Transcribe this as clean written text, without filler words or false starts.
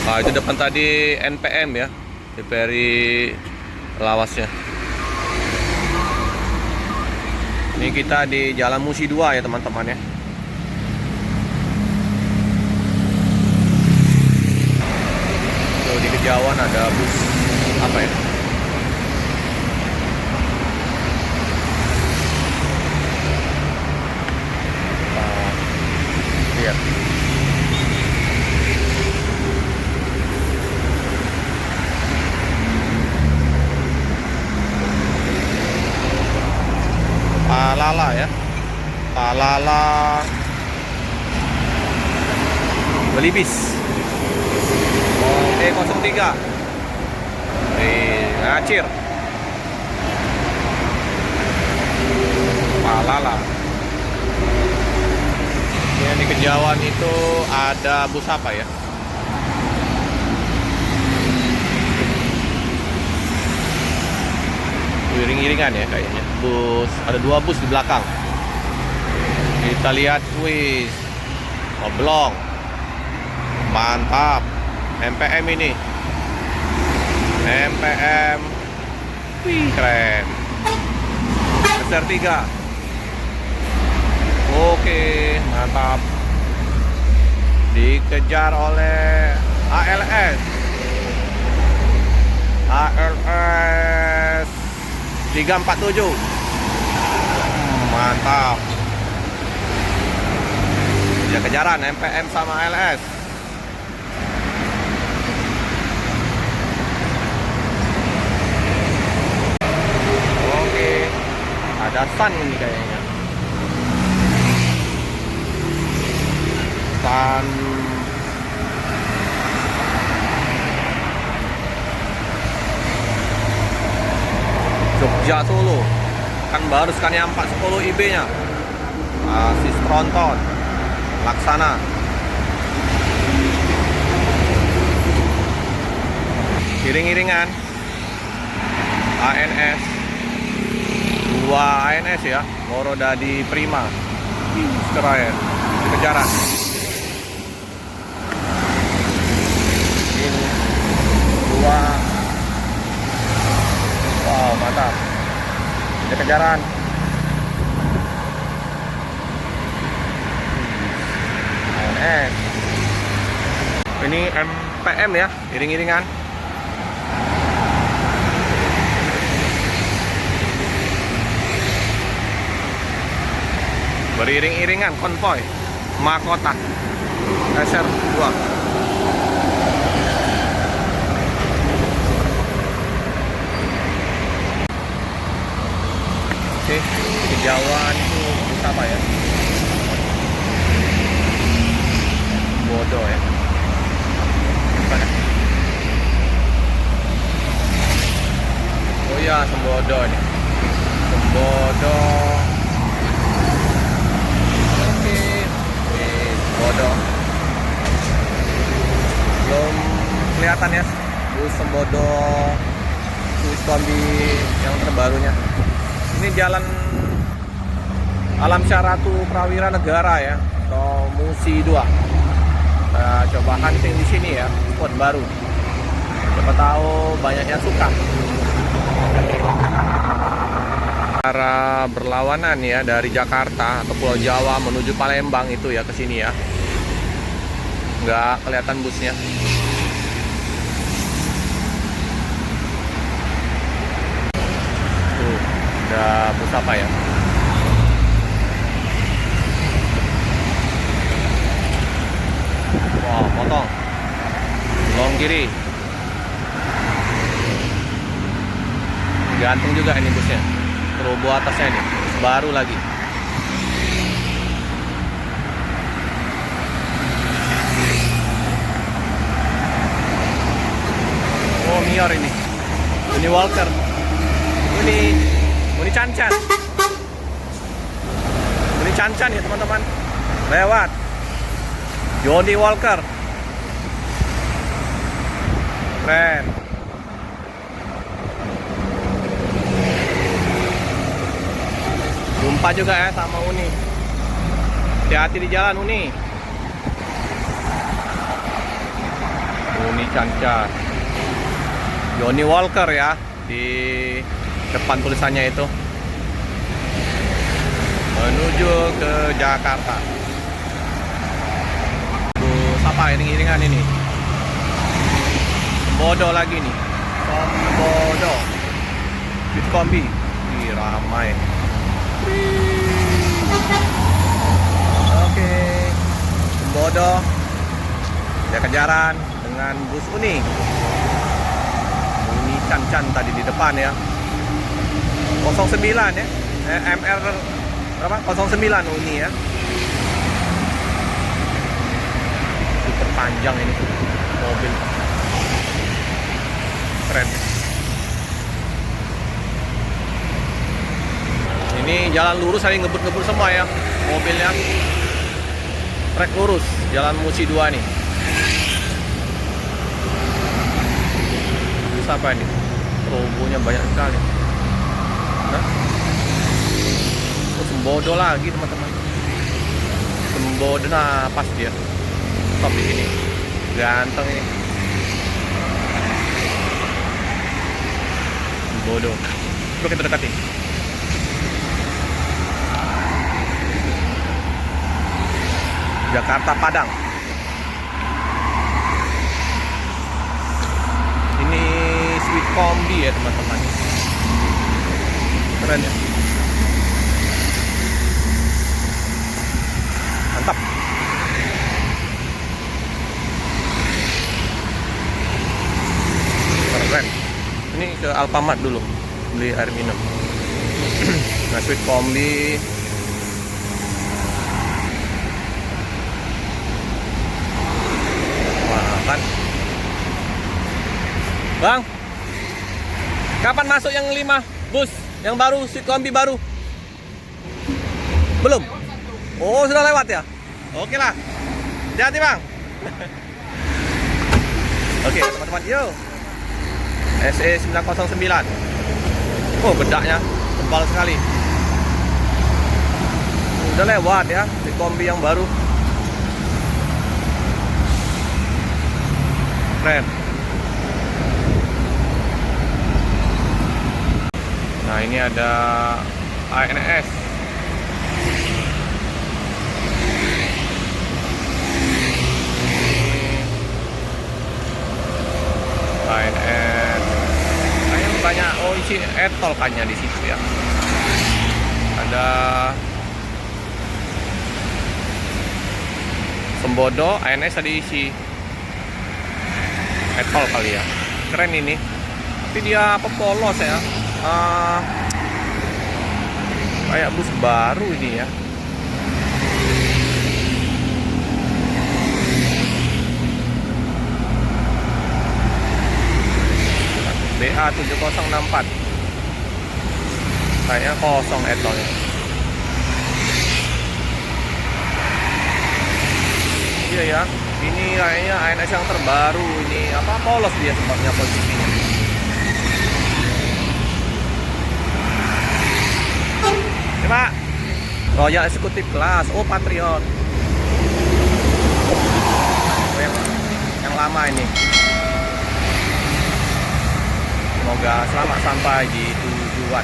Nah, itu depan tadi NPM ya, TVRI lawasnya. Ini kita di Jalan Musi 2 ya teman-teman ya. Tuh di kejauhan ada bus apa ya? Lihat. Palala ya. Palala Belibis. E03. Ngacir. Palala. Yang di kejauhan itu ada bus apa ya? Iring-iringan ya kayaknya. Bus, ada 2 bus di belakang. Kita lihat, wih, oblong, mantap. MPM ini, MPM, wih keren. SR3, oke, mantap. Dikejar oleh ALS, ALS 347, mantap. Ya kejaran MPM sama ALS. Oke, ada Sun ini kayaknya. Sun Jogja Solo. Kan baru Scania 410 IB-nya. Asis tronton. Laksana. Iring-iringan. ANS. 2 ANS ya. Morodadi Prima. Keren. Kejaran. Ini 2. Wow, mantap. Ini kejaran. ANS. Ini MPM ya, iring-iringan. Beriring-iringan konvoy mahkota SR2. Oke, kejauhan itu bus apa ya? Bodoh ya. Mana? Oh iya, Sembodo nih. Sembodo. Oke, Sembodo. Belum kelihatan ya bus Sembodo Swiss Kombi yang terbarunya. Ini jalan Alam Syaratu Prawira Negara ya, atau Musi 2. Nah, coba hunting di sini ya, spot baru. Siapa tahu banyak yang suka. Arah berlawanan ya dari Jakarta atau Pulau Jawa menuju Palembang itu ya ke sini ya. Nggak kelihatan busnya. Tuh, ada bus apa ya? Wow, potong. Long kiri. Gantung juga ini busnya. Turbo atasnya ini. Baru lagi. Oh, Mior ini. Ini Walker. Ini Cancan. Ini Cancan ya teman-teman. Lewat. Johnny Walker. Keren. Jumpa juga ya sama Uni. Hati-hati di jalan Uni. Muni Cancar. Johnny Walker ya di depan tulisannya itu. Menuju ke Jakarta. Apa iring-iringan ini? Sembodo lagi nih. Sembodo. Sweet Kombi. Ih, ramai. Oke. Sembodo. Dia kejaran dengan bus Uni. Uni Can tadi di depan ya. 09 ya. MR berapa? 09 Uni ya. Super panjang ini mobil. Keren. Ini jalan lurus, saya ngebut-ngebut semua ya mobilnya. Trek lurus, jalan Musi 2 nih. Bisa apa ini? Robonya banyak sekali. Hah? Oh, Sembodo lagi teman-teman. Sembodo, nah pas dia. Stop di sini. Ganteng ini. Sembodo. Coba kita dekati. Jakarta Padang. Ini Sweet Kombi ya teman-teman. Keren ya. Mantap. Keren. Ini ke Alfamart dulu beli air minum. Nah, Sweet Kombi. Kan. Bang, kapan masuk yang 5 bus yang baru, Sweet Kombi baru? Belum? Oh, sudah lewat ya? Oke lah. Hati-hati bang. Oke teman-teman, yuk. SE 909. Oh, bedaknya tebal sekali. Udah lewat ya, Sweet Kombi yang baru. Keren. Nah, ini ada ANS. ANS. Kayaknya banyak, oh isi etol kayaknya di situ ya. Ada Sembodo, ANS tadi isi etol kali ya. Keren ini. Tapi dia apa polos ya. Kayak bus baru ini ya. BA 7064. Kayaknya kosong etolnya. Iya ya. Ini kayaknya ANS yang terbaru ini. Apa polos dia sebabnya posisinya. Ya Pak, Royal Executive Class. Oh, Patriot. Oh, yang lama ini. Semoga selamat sampai di tujuan.